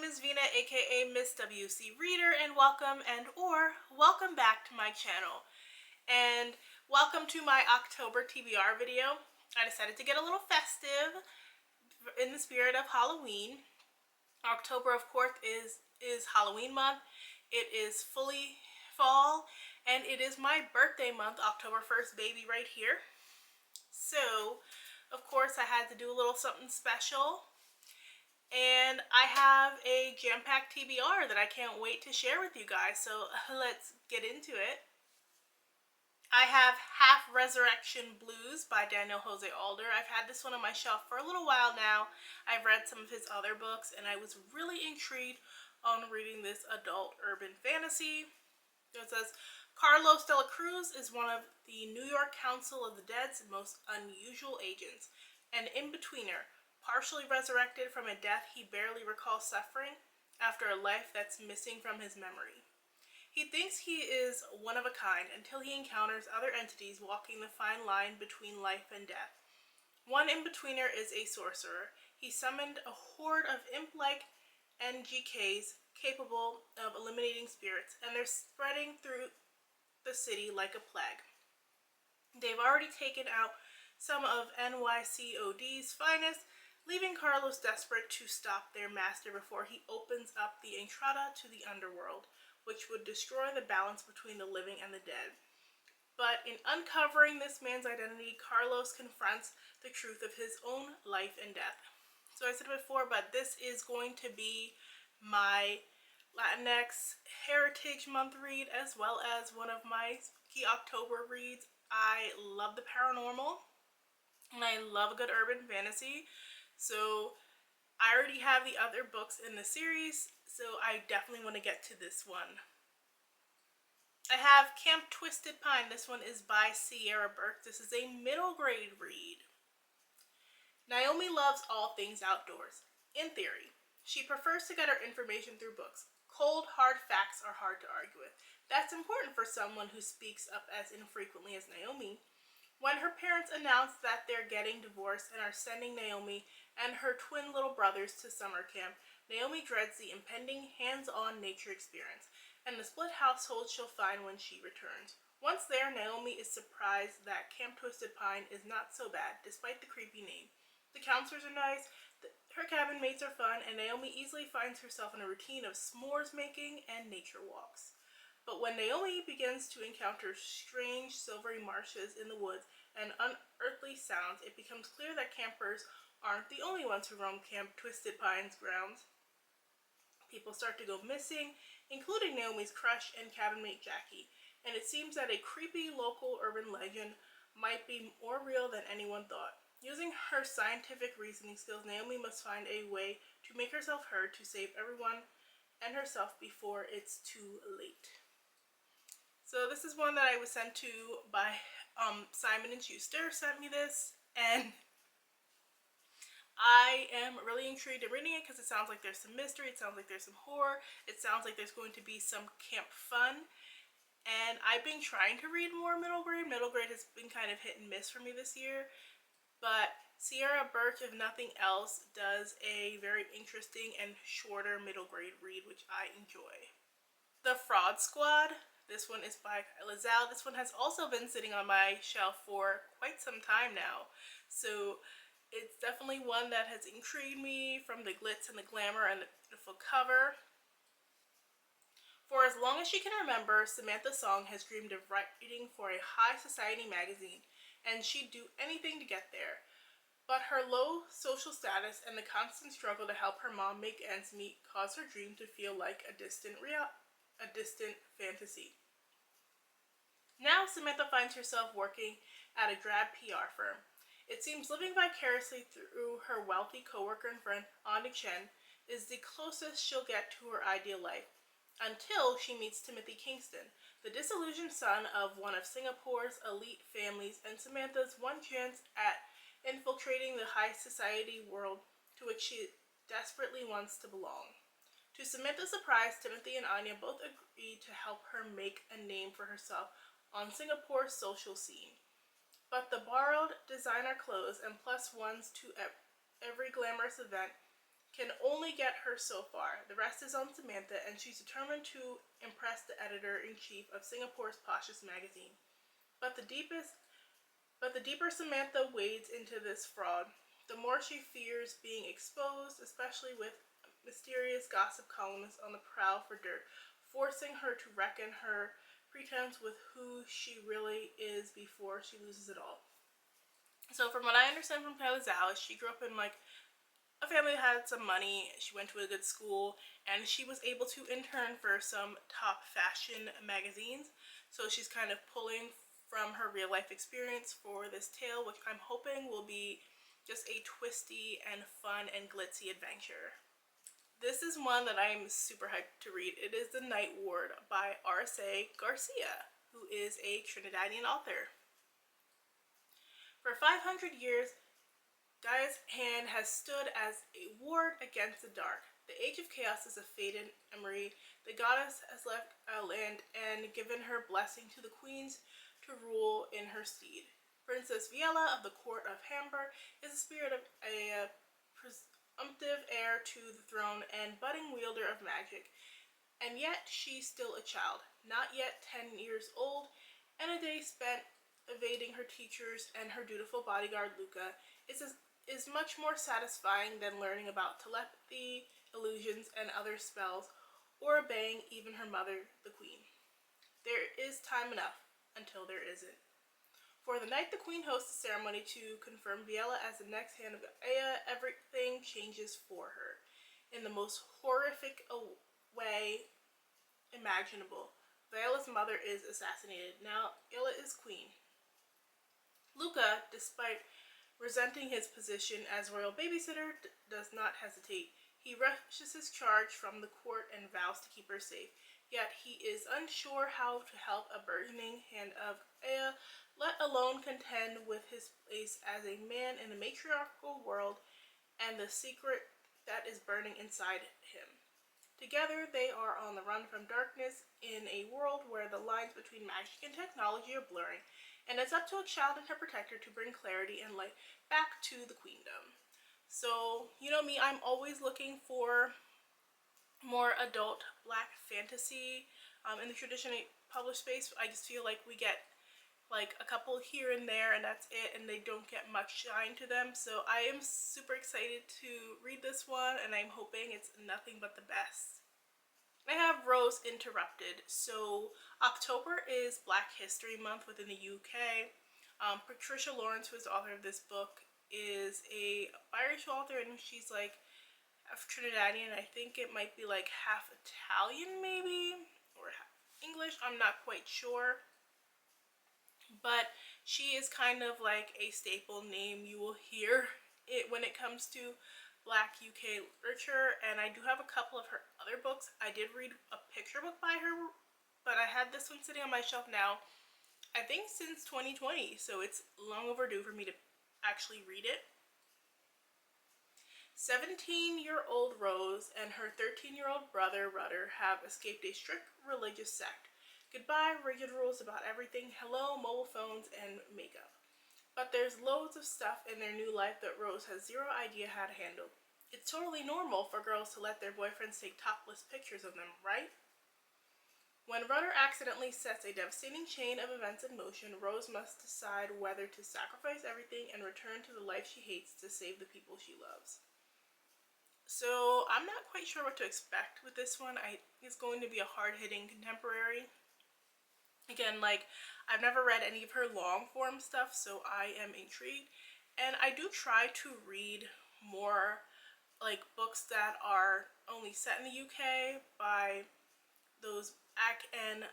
is Vina, aka Miss WC Reader, and welcome back to my channel. And welcome to my October TBR video. I decided to get a little festive in the spirit of Halloween. October, of course, is Halloween month. It is fully fall, and it is my birthday month, October 1st, baby, right here. So, of course, I had to do a little something special. And I have a jam-packed TBR that I can't wait to share with you guys, so let's get into it. I have Half Resurrection Blues by Daniel Jose Alder. I've had this one on my shelf for a little while now. I've read some of his other books, and I was really intrigued on reading this adult urban fantasy. It says, Carlos de la Cruz is one of the New York Council of the Dead's most unusual agents, an in-betweener, partially resurrected from a death he barely recalls suffering after a life that's missing from his memory. He thinks he is one of a kind until he encounters other entities walking the fine line between life and death. One in-betweener is a sorcerer. He summoned a horde of imp-like NGKs capable of eliminating spirits, and they're spreading through the city like a plague. They've already taken out some of NYCOD's finest, leaving Carlos desperate to stop their master before he opens up the entrada to the underworld, which would destroy the balance between the living and the dead. But in uncovering this man's identity, Carlos confronts the truth of his own life and death. So I said before, but this is going to be my Latinx Heritage Month read, as well as one of my key October reads. I love the paranormal, and I love a good urban fantasy. So I already have the other books in the series, so I definitely want to get to this one. I have Camp Twisted Pine. This one is by Sierra Burke. This is a middle grade read. Naomi loves all things outdoors. In theory, she prefers to get her information through books. Cold, hard facts are hard to argue with. That's important for someone who speaks up as infrequently as Naomi. When her parents announce that they're getting divorced and are sending Naomi and her twin little brothers to summer camp, Naomi dreads the impending hands-on nature experience and the split household she'll find when she returns. Once there, Naomi is surprised that Camp Twisted Pine is not so bad, despite the creepy name. The counselors are nice, her cabin mates are fun, and Naomi easily finds herself in a routine of s'mores making and nature walks. But when Naomi begins to encounter strange silvery marshes in the woods and unearthly sounds, it becomes clear that campers aren't the only ones who roam Camp Twisted Pine's grounds. People start to go missing, including Naomi's crush and cabin mate Jackie, and it seems that a creepy local urban legend might be more real than anyone thought. Using her scientific reasoning skills, Naomi must find a way to make herself heard to save everyone and herself before it's too late. So this is one that I was sent to by Simon & Schuster sent me this, and I am really intrigued in reading it because it sounds like there's some mystery, it sounds like there's some horror, it sounds like there's going to be some camp fun. And I've been trying to read more middle grade. Middle grade has been kind of hit and miss for me this year, but Sierra Burke, if nothing else, does a very interesting and shorter middle grade read, which I enjoy. The Fraud Squad. This one is by Lazelle. This one has also been sitting on my shelf for quite some time now. So it's definitely one that has intrigued me from the glitz and the glamour and the beautiful cover. For as long as she can remember, Samantha Song has dreamed of writing for a high society magazine, and she'd do anything to get there. But her low social status and the constant struggle to help her mom make ends meet cause her dream to feel like a distant fantasy. Now Samantha finds herself working at a drab PR firm. It seems living vicariously through her wealthy coworker and friend, Anya Chen, is the closest she'll get to her ideal life, until she meets Timothy Kingston, the disillusioned son of one of Singapore's elite families, and Samantha's one chance at infiltrating the high society world to which she desperately wants to belong. To Samantha's surprise, Timothy and Anya both agree to help her make a name for herself on Singapore's social scene. But the borrowed designer clothes and plus ones to every glamorous event can only get her so far. The rest is on Samantha, and she's determined to impress the editor-in-chief of Singapore's poshest magazine. But the deeper Samantha wades into this fraud, the more she fears being exposed, especially with mysterious gossip columnists on the prowl for dirt, forcing her to reckon her pretense with who she really is before she loses it all. So from what I understand from Kylie Zhao, she grew up in like a family that had some money. She went to a good school, and she was able to intern for some top fashion magazines. So she's kind of pulling from her real life experience for this tale, which I'm hoping will be just a twisty and fun and glitzy adventure. This is one that I'm super hyped to read. It is The Night Ward by R.C. Garcia, who is a Trinidadian author. For 500 years, Gaia's hand has stood as a ward against the dark. The age of chaos is a faded memory. The goddess has left our land and given her blessing to the queens to rule in her stead. Princess Viela of the court of Hamburg is the spirit of a presumptive heir to the throne and budding wielder of magic. And yet she's still a child, not yet 10 years old, and a day spent evading her teachers and her dutiful bodyguard Luca is much more satisfying than learning about telepathy, illusions, and other spells, or obeying even her mother, the queen. There is time enough until there isn't. For the night the queen hosts a ceremony to confirm Viela as the next hand of Gaia, everything changes for her in the most horrific way imaginable. Viola's mother is assassinated. Now Illa is queen. Luca, despite resenting his position as royal babysitter, does not hesitate. He rushes his charge from the court and vows to keep her safe. Yet he is unsure how to help a burgeoning hand of Ea, let alone contend with his place as a man in a matriarchal world and the secret that is burning inside him. Together, they are on the run from darkness in a world where the lines between magic and technology are blurring, and it's up to a child and her protector to bring clarity and light back to the queendom. So, you know me, I'm always looking for more adult black fantasy in the traditionally published space. I just feel like we get like a couple here and there and that's it, and they don't get much shine to them. So I am super excited to read this one, and I'm hoping it's nothing but the best. I have Rose Interrupted. So October is Black History Month within the UK. Patricia Lawrence, who is the author of this book, is a biracial author, and she's like half Trinidadian. I think it might be like half Italian maybe, or half English. I'm not quite sure. But she is kind of like a staple name you will hear it when it comes to Black UK literature, and I do have a couple of her other books. I did read a picture book by her, but I had this one sitting on my shelf now, I think since 2020, so it's long overdue for me to actually read it. 17-year-old Rose and her 13-year-old brother Rudder have escaped a strict religious sect. Goodbye rigid rules about everything, hello mobile phones and makeup. But there's loads of stuff in their new life that Rose has zero idea how to handle. It's totally normal for girls to let their boyfriends take topless pictures of them, right? When Rudder accidentally sets a devastating chain of events in motion, Rose must decide whether to sacrifice everything and return to the life she hates to save the people she loves. So I'm not quite sure what to expect with this one. It's going to be a hard-hitting contemporary. Again, like, I've never read any of her long form stuff, so I am intrigued. And I do try to read more like books that are only set in the UK by those black and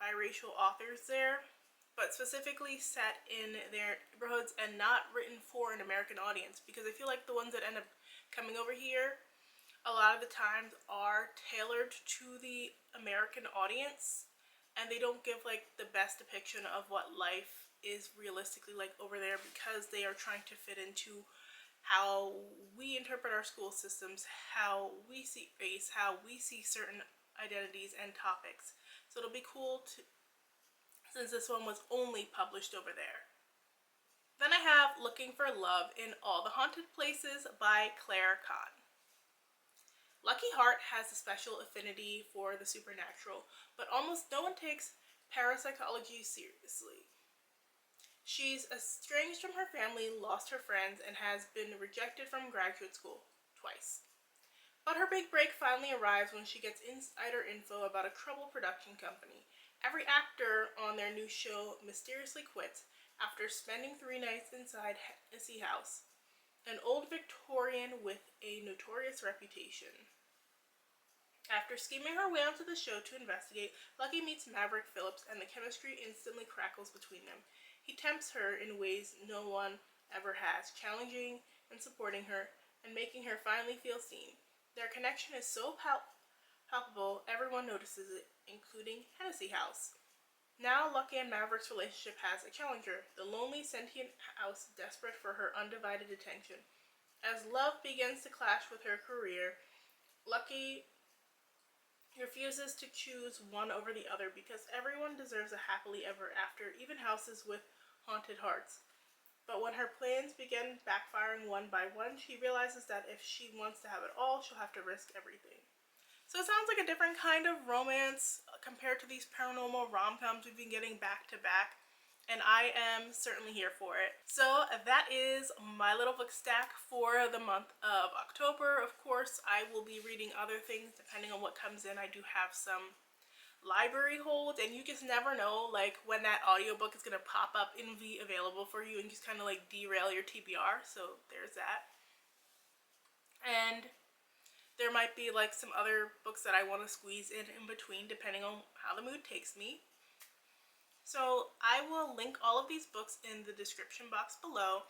biracial authors there, but specifically set in their neighborhoods and not written for an American audience, because I feel like the ones that end up coming over here a lot of the times are tailored to the American audience, and they don't give like the best depiction of what life is realistically like over there, because they are trying to fit into how we interpret our school systems, how we see race, how we see certain identities and topics. So it'll be cool to, since this one was only published over there. Then I have Looking for Love in All the Haunted Places by Claire Kahn. Lucky Heart has a special affinity for the supernatural, but almost no one takes parapsychology seriously. She's estranged from her family, lost her friends, and has been rejected from graduate school twice. But her big break finally arrives when she gets insider info about a troubled production company. Every actor on their new show mysteriously quits after spending 3 nights inside Hennessy House, an old Victorian with a notorious reputation. After scheming her way onto the show to investigate, Lucky meets Maverick Phillips and the chemistry instantly crackles between them. He tempts her in ways no one ever has, challenging and supporting her and making her finally feel seen. Their connection is so palpable, everyone notices it, including Hennessy House. Now Lucky and Maverick's relationship has a challenger, the lonely sentient house desperate for her undivided attention. As love begins to clash with her career, Lucky refuses to choose one over the other because everyone deserves a happily ever after, even houses with haunted hearts. But when her plans begin backfiring one by one, she realizes that if she wants to have it all, she'll have to risk everything. So it sounds like a different kind of romance compared to these paranormal rom-coms we've been getting back to back, and I am certainly here for it. So that is my little book stack for the month of October. Of course, I will be reading other things depending on what comes in. I do have some library holds, and you just never know like when that audiobook is going to pop up and be available for you and just kind of like derail your TBR. So there's that. And there might be like some other books that I want to squeeze in between depending on how the mood takes me. So I will link all of these books in the description box below.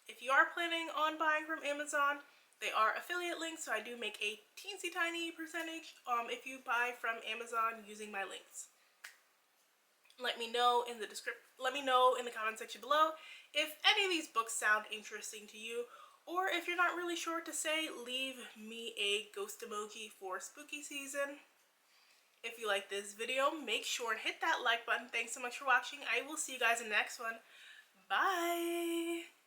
If you are planning on buying from Amazon, they are affiliate links, so I do make a teensy tiny percentage if you buy from Amazon using my links. Let me know in the comment section below if any of these books sound interesting to you, or if you're not really sure what to say, leave me a ghost emoji for spooky season. If you like this video, make sure and hit that like button. Thanks so much for watching. I will see you guys in the next one. Bye!